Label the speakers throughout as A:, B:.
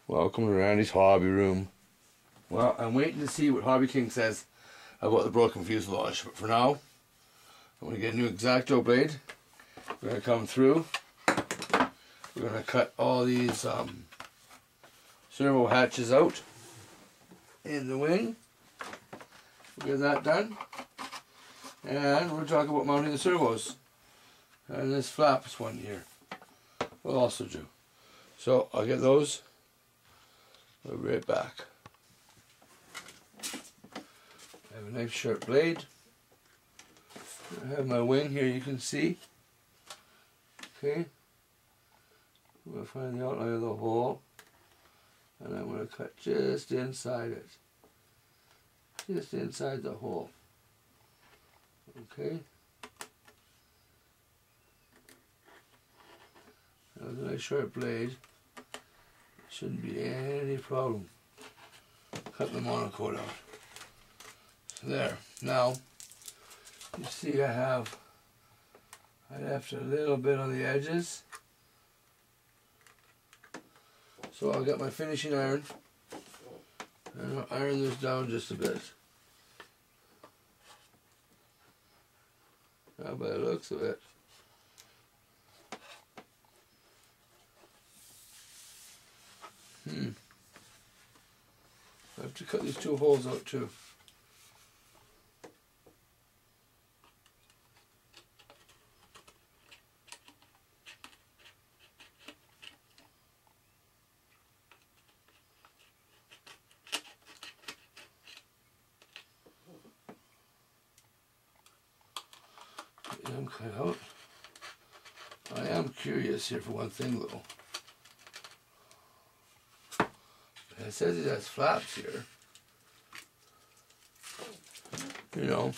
A: Welcome to Randy's Hobby Room. Well, I'm waiting to see what HobbyKing says about the broken fuselage. But for now, I'm going to get a new X-Acto blade. We're going to come through. We're going to cut all these servo hatches out in the wing. We'll get that done. And we'll talk about mounting the servos. And this flaps one here we'll also do. So I'll get those. We'll be right back. I have a nice sharp blade. I have my wing here, you can see. Okay. I'm going to find the outline of the hole. And I'm going to cut just inside it. Just inside the hole. Okay. That's a nice sharp blade. Shouldn't be any problem. Cut the monocoat out. There. Now, you see I left a little bit on the edges. So I'll get my finishing iron and I'll iron this down just a bit. Now by the looks of it, I have to cut these two holes out too. Get them cut out. I am curious here for one thing though. It says it has flaps here. You know.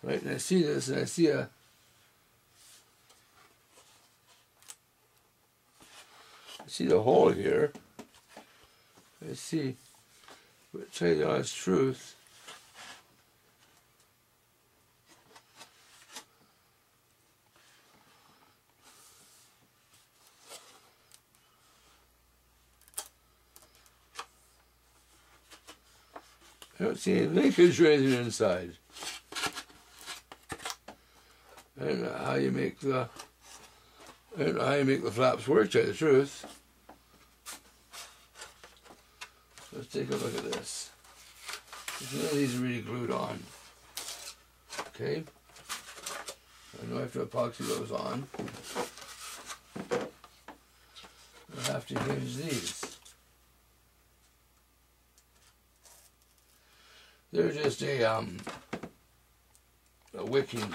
A: Right, and I see this and I see the hole here. I see, but to tell you the honest truth, I don't see any linkage or anything inside. I don't know how you make the flaps work, to tell you the truth. Let's take a look at this. None of these are really glued on. Okay. I know I have to epoxy those on. I have to hinge these. They're just a wicking,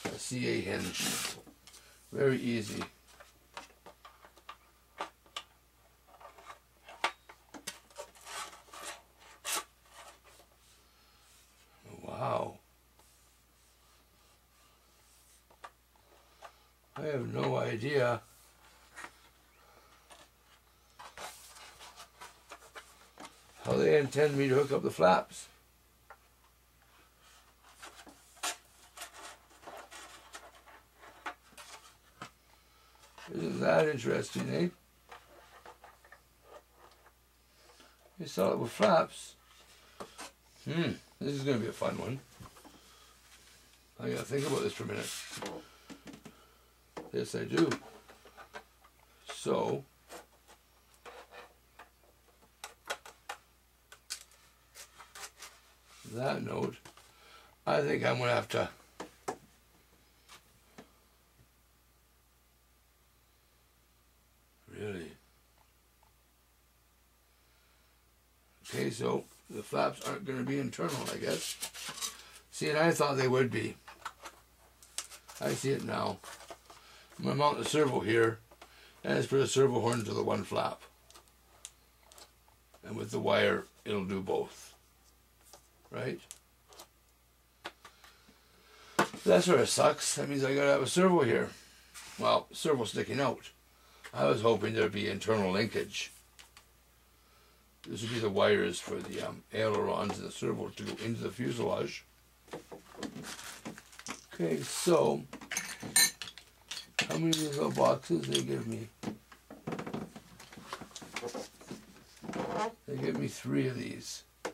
A: a CA hinge. Very easy. Wow. I have no idea how they intend me to hook up the flaps. Isn't that interesting, eh? You saw it with flaps. This is going to be a fun one. I gotta think about this for a minute. Yes, I do. So, that note, I think I'm going to have to really. Okay, so the flaps aren't going to be internal, I guess. See, and I thought they would be. I see it now. I'm going to mount the servo here, and just put a servo horn to the one flap. And with the wire, it'll do both. Right? That sort of sucks. That means I got to have a servo here. Well, servo sticking out. I was hoping there'd be internal linkage. This would be the wires for the ailerons and the servo to go into the fuselage. Okay, so how many of these little boxes they give me? They give me 3 of these. So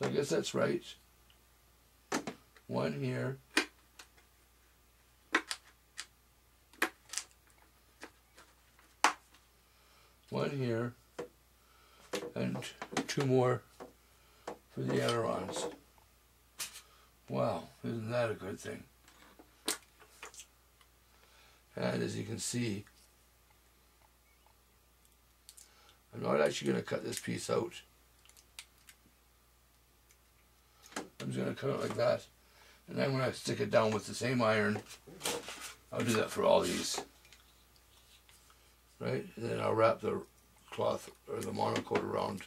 A: I guess that's right. 1 here. One here. And 2 more for the ailerons. Wow, isn't that a good thing? And as you can see, I'm not actually going to cut this piece out. I'm just going to cut it like that. And then when I stick it down with the same iron, I'll do that for all these. Right? And then I'll wrap the cloth or the monocoat around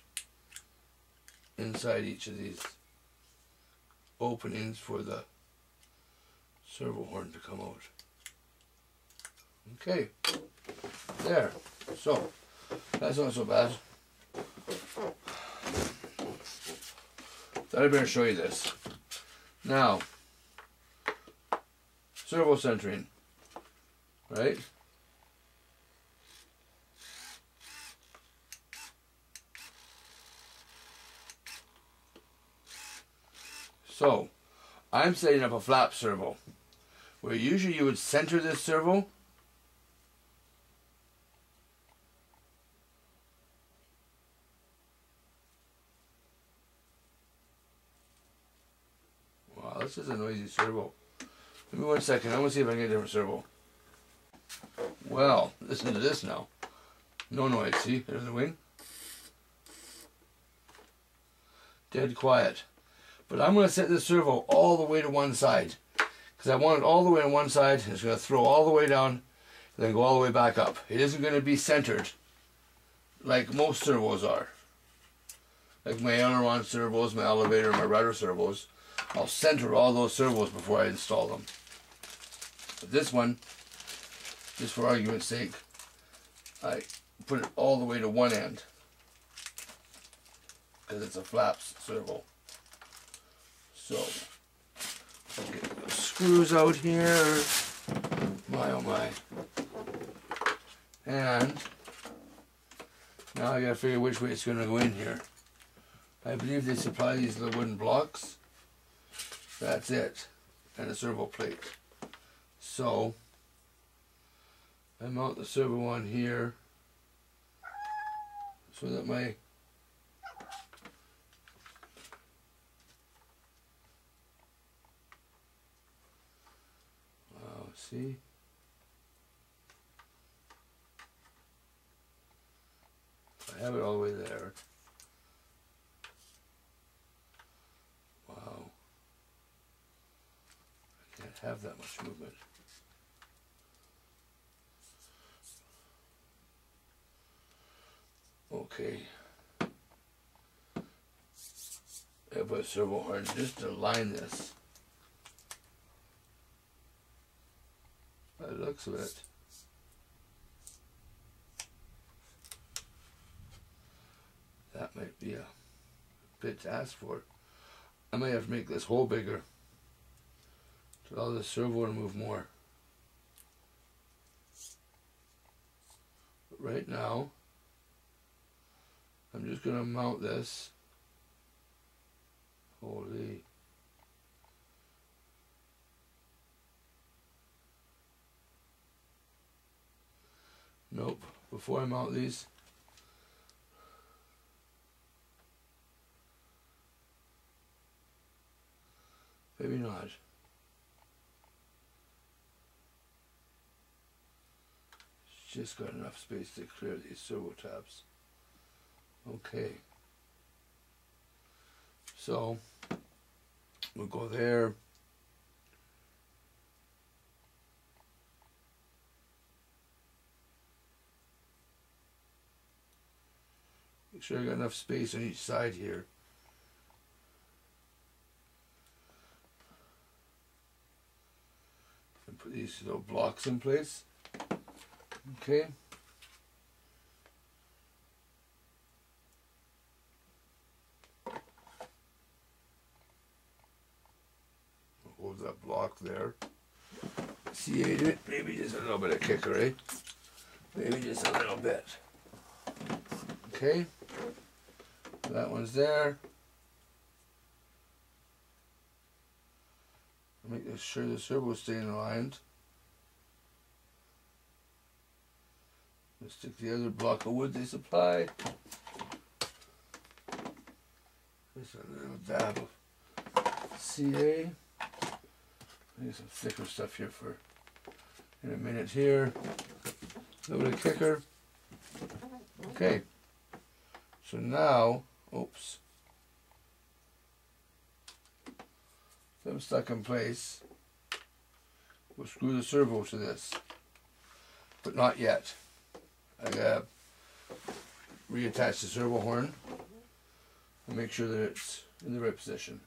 A: inside each of these openings for the servo horn to come out. Okay, there. So, that's not so bad. Thought I better show you this. Now, servo centering, right? So, I'm setting up a flap servo, where usually you would center this servo. Wow, this is a noisy servo. Give me 1 second, I want to see if I can get a different servo. Well, listen to this now. No noise, see? There's the wing. Dead quiet. But I'm going to set this servo all the way to one side. Because I want it all the way on one side. It's going to throw all the way down. And then go all the way back up. It isn't going to be centered like most servos are. Like my aileron servos, my elevator, my rudder servos. I'll center all those servos before I install them. But this one, just for argument's sake, I put it all the way to one end. Because it's a flaps servo. So, I'll get those screws out here. My oh my. And now I gotta figure which way it's gonna go in here. I believe they supply these little wooden blocks. That's it. And a servo plate. So, I mount the servo on here so that my see? I have it all the way there. Wow. I can't have that much movement. Okay. I put a servo horn just to line this. By the looks of it. That might be a bit to ask for. I might have to make this hole bigger to allow the servo to move more. But right now, I'm just going to mount this. Holy. Nope. Before I mount these, maybe not. It's just got enough space to clear these servo tabs. Okay. So, we'll go there. Make sure I got enough space on each side here. And put these little blocks in place. Okay. Hold that block there. C8 it. Maybe just a little bit of kicker, eh? Maybe just a little bit. Okay. So that one's there. Make sure the servo is staying aligned. Let's stick the other block of wood they supplied. Just a little dab of CA. I need some thicker stuff here for in a minute here. A little bit of kicker. Okay. So now, oops. Them stuck in place. We'll screw the servo to this. But not yet. I gotta reattach the servo horn and make sure that it's in the right position.